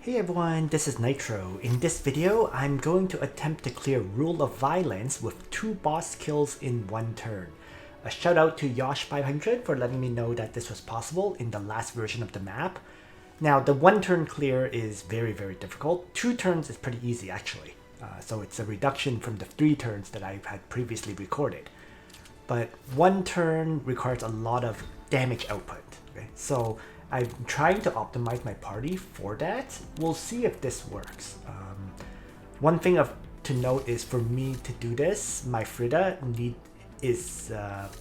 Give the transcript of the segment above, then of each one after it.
Hey everyone, this is Nitro. In this video, I'm going to attempt to clear Rule of Violence with 2 boss kills in 1 turn. A shout out to Lv49 for letting me know that this was possible in the last version of the map. Now, the 1 turn clear is very difficult. 2 turns is pretty easy actually. So it's a reduction from the 3 turns that I've had previously recorded. But 1 turn requires a lot of damage output. Okay? So I'm trying to optimize my party for that. We'll see if this works. One thing to note is for me to do this, my Frida is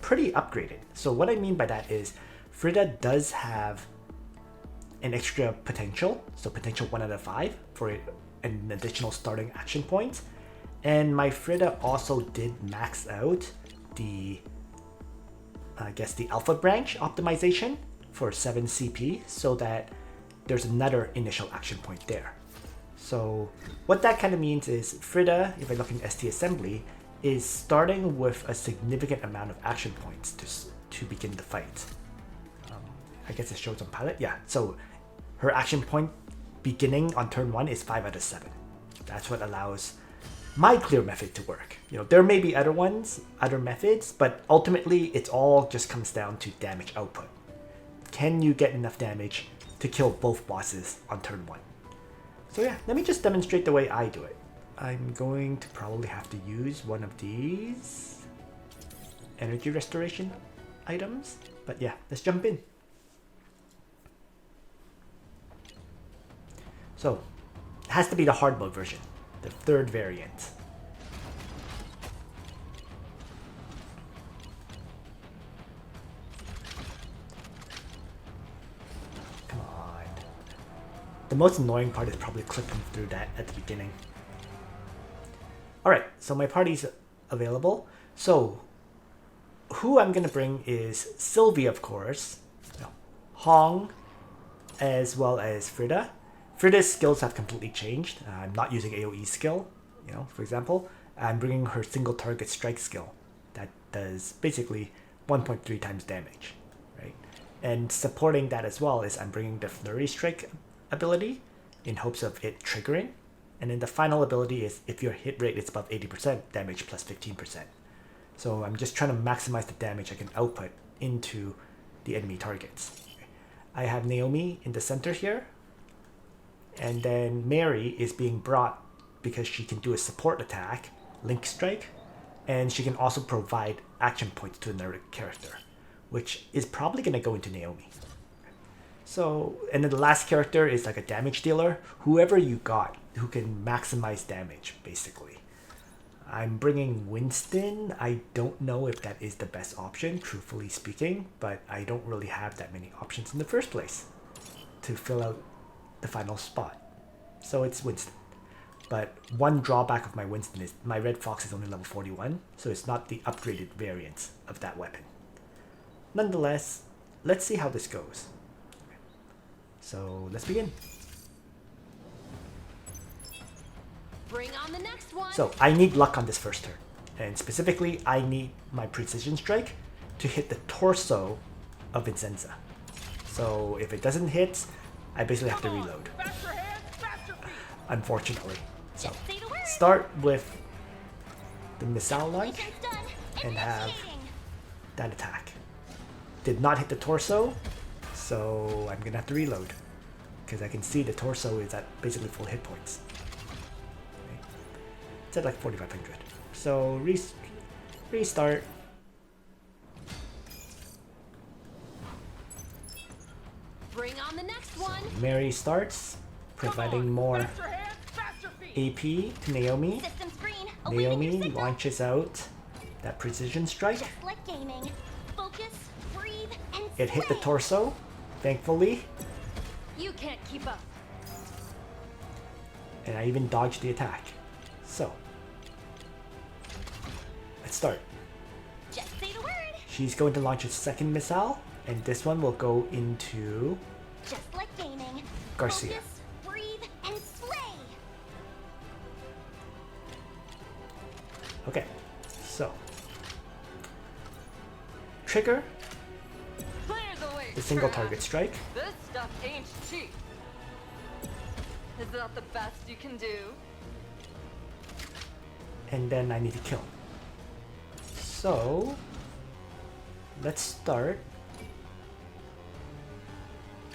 pretty upgraded. So what I mean by that is Frida does have an extra potential, so potential 1 out of 5 for an additional starting action point. And my Frida also did max out the, the alpha branch optimization for 7 CP, so that there's another initial action point there. So what that kind of means is Frida, if I look in ST assembly, is starting with a significant amount of action points to begin the fight. I guess it shows on palette. Yeah, so her action point beginning on turn 1 is 5 out of 7. That's what allows my clear method to work. You know, there may be other methods, but ultimately it all just comes down to damage output. Can you get enough damage to kill both bosses on turn 1? So yeah, let me just demonstrate the way I do it. I'm going to probably have to use one of these energy restoration items. But yeah, let's jump in. So, it has to be the hard mode version, the 3rd variant. The most annoying part is probably clicking through that at the beginning. Alright, so my party's available. So, who I'm going to bring is Sylvie, of course, Hong, as well as Frida. Frida's skills have completely changed. I'm not using AoE skill, for example. I'm bringing her single target strike skill that does basically 1.3 times damage, right? And supporting that as well is I'm bringing the flurry strike ability in hopes of it triggering, and then the final ability is if your hit rate is above 80%, damage plus 15%. So I'm just trying to maximize the damage I can output into the enemy targets. I have Naomi in the center here, and then Mary is being brought because she can do a support attack, Link Strike, and she can also provide action points to another character, which is probably going to go into Naomi. So, and then the last character is like a damage dealer, whoever you got who can maximize damage, basically. I'm bringing Winston. I don't know if that is the best option, truthfully speaking, but I don't really have that many options in the first place to fill out the final spot. So it's Winston. But one drawback of my Winston is my Red Fox is only level 41, so it's not the upgraded variant of that weapon. Nonetheless, let's see how this goes. So let's begin. Bring on the next one. So I need luck on this first turn, and specifically I need my precision strike to hit the torso of Vincenza. So if it doesn't hit, I basically have to reload. Unfortunately. So start with the missile launch and have that attack. Did not hit the torso, so I'm gonna have to reload because I can see the torso is at basically full hit points. Okay. It's at like 4,500. So restart. Bring on the next one. So Mary starts, providing more AP to Naomi. Naomi launches out that precision strike. It hit the torso, thankfully. You can't keep up. And I even dodged the attack. So, let's start. Just say the word. She's going to launch a second missile, and this one will go into Just like gaming. Garcia. Focus, breathe, and slay. Okay, so trigger the single target strike. This stuff ain't cheap. that the best you can do? And then I need to kill. So let's start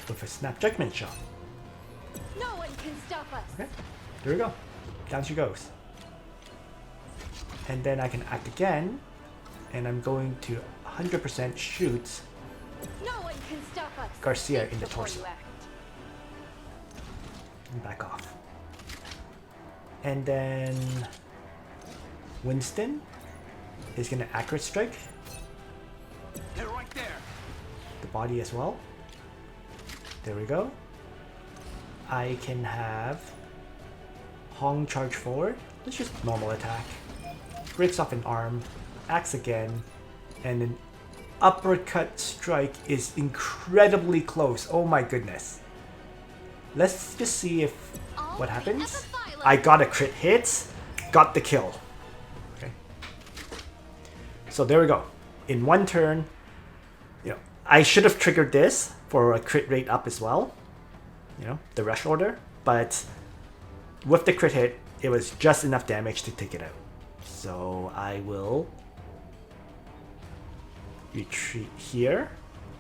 with a snap judgment shot. No one can stop us. Okay, there we go. Down she goes. And then I can act again, and I'm going to 100% shoot No one can stop us. Garcia Think in the before torso. you act. And back off. And then Winston is gonna accurate strike They're right there. the body as well. There we go. I can have Hong charge forward. Let's just normal attack. Breaks off an arm, acts again, and an uppercut strike is incredibly close. Oh my goodness. Let's just see if what happens. I got a crit hit, got the kill. Okay. So there we go. In one turn, you know, I should have triggered this for a crit rate up as well. You know, the rush order, but with the crit hit, it was just enough damage to take it out. So I will retreat here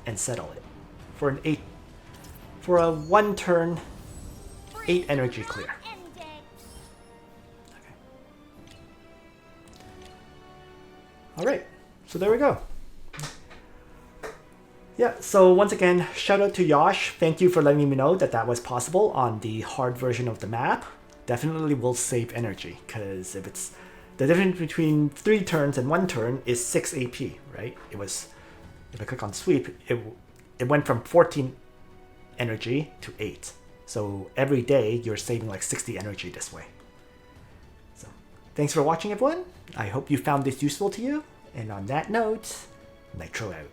and settle it for an 8, for a 1 turn 8 energy clear. Okay. All right, so there we go. Yeah, so once again, shout out to Yosh. Thank you for letting me know that that was possible on the hard version of the map. Definitely will save energy, because if it's the difference between 3 turns and 1 turn is 6 AP, right? It was, if I click on sweep, it went from 14 energy to 8. So every day you're saving like 60 energy this way. So thanks for watching, everyone. I hope you found this useful to you. And on that note, Nitro out.